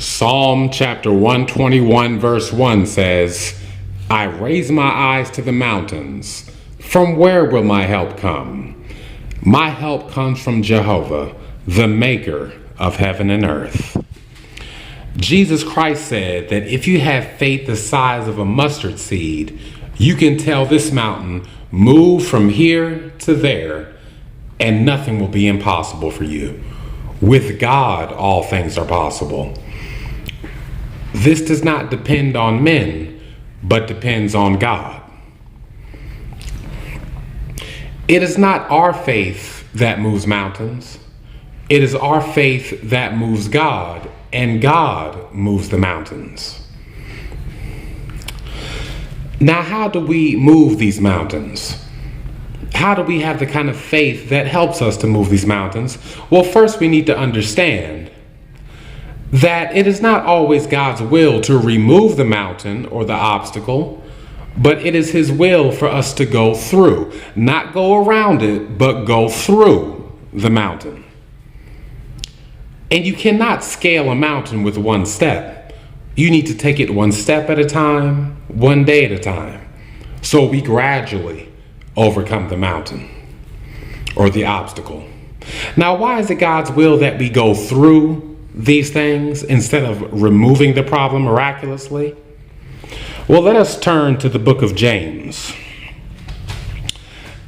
Psalm chapter 121 verse 1 says, I raise my eyes to the mountains. From where will my help come? My help comes from Jehovah, the maker of heaven and earth. Jesus Christ said that if you have faith the size of a mustard seed, you can tell this mountain, move from here to there, and nothing will be impossible for you. With God, all things are possible. This does not depend on men, but depends on God. It is not our faith that moves mountains. It is our faith that moves God, and God moves the mountains. Now, how do we move these mountains? How do we have the kind of faith that helps us to move these mountains? Well, first we need to understand that it is not always God's will to remove the mountain or the obstacle, but it is His will for us to go through. Not go around it, but go through the mountain. And you cannot scale a mountain with one step. You need to take it one step at a time, one day at a time. So we gradually overcome the mountain or the obstacle. Now, why is it God's will that we go through these things instead of removing the problem miraculously? Well, let us turn to the book of James.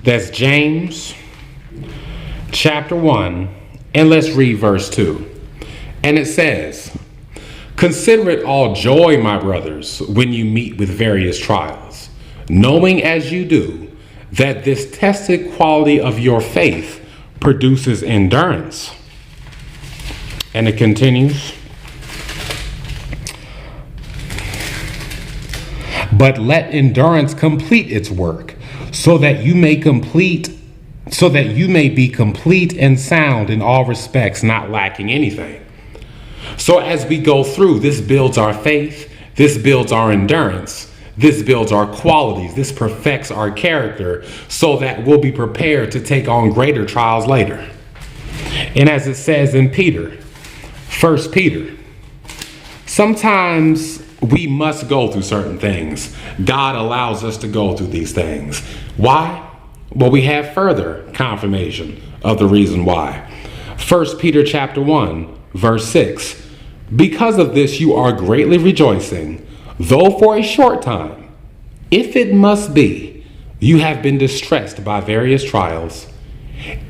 That's James chapter 1, and let's read verse 2. And it says, consider it all joy, my brothers, when you meet with various trials, knowing as you do that this tested quality of your faith produces endurance. And it continues, but let endurance complete its work, so that you may be complete and sound in all respects, not lacking anything. So as we go through, this builds our faith, this builds our endurance, this builds our qualities, this perfects our character, so that we'll be prepared to take on greater trials later. And as it says in Peter, 1 Peter, sometimes we must go through certain things. God allows us to go through these things. Why? Well, we have further confirmation of the reason why. 1 Peter chapter 1, verse 6. Because of this you are greatly rejoicing, though for a short time, if it must be, you have been distressed by various trials,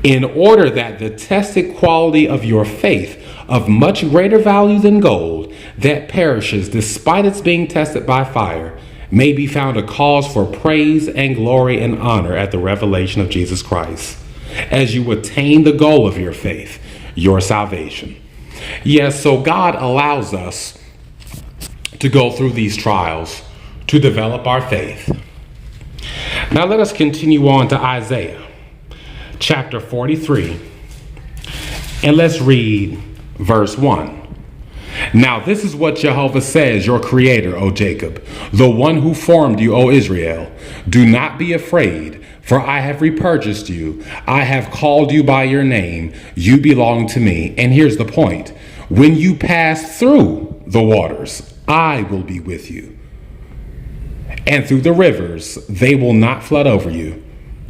in order that the tested quality of your faith, of much greater value than gold, that perishes despite its being tested by fire, may be found a cause for praise and glory and honor at the revelation of Jesus Christ, as you attain the goal of your faith, your salvation. Yes, so God allows us to go through these trials to develop our faith. Now let us continue on to Isaiah chapter 43, and let's read verse 1. Now this is what Jehovah says, your creator, O Jacob, the one who formed you, O Israel. Do not be afraid, for I have repurchased you. I have called you by your name. You belong to me. And here's the point. When you pass through the waters, I will be with you. And through the rivers, they will not flood over you.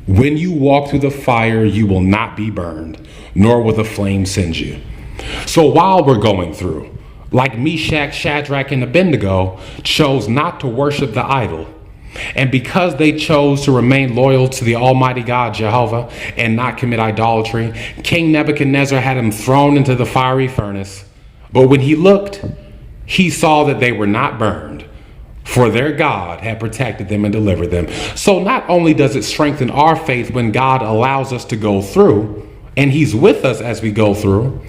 When you walk through the fire, you will not be burned, nor will the flame singe you. So while we're going through, like Meshach, Shadrach, and Abednego chose not to worship the idol, and because they chose to remain loyal to the Almighty God, Jehovah, and not commit idolatry, King Nebuchadnezzar had him thrown into the fiery furnace. But when he looked, he saw that they were not burned, for their God had protected them and delivered them. So not only does it strengthen our faith when God allows us to go through, and He's with us as we go through,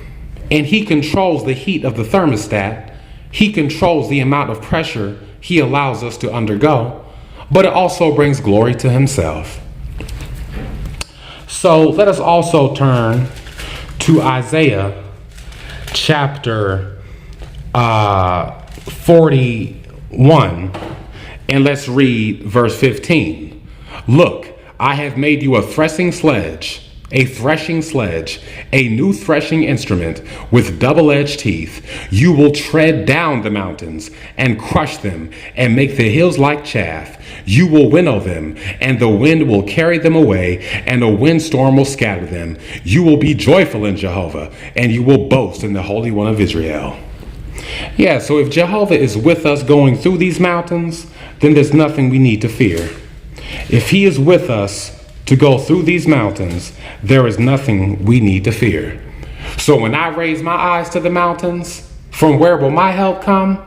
and He controls the heat of the thermostat, He controls the amount of pressure He allows us to undergo, but it also brings glory to Himself. So let us also turn to Isaiah chapter 41, and let's read verse 15. Look, I have made you a threshing sledge, a threshing sledge, a new threshing instrument with double-edged teeth. You will tread down the mountains and crush them and make the hills like chaff. You will winnow them, and the wind will carry them away, and a windstorm will scatter them. You will be joyful in Jehovah, and you will boast in the Holy One of Israel. Yeah, so if Jehovah is with us going through these mountains, then there's nothing we need to fear. If he is with us to go through these mountains, there is nothing we need to fear. So when I raise my eyes to the mountains, from where will my help come?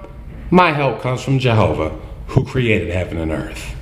My help comes from Jehovah, who created heaven and earth.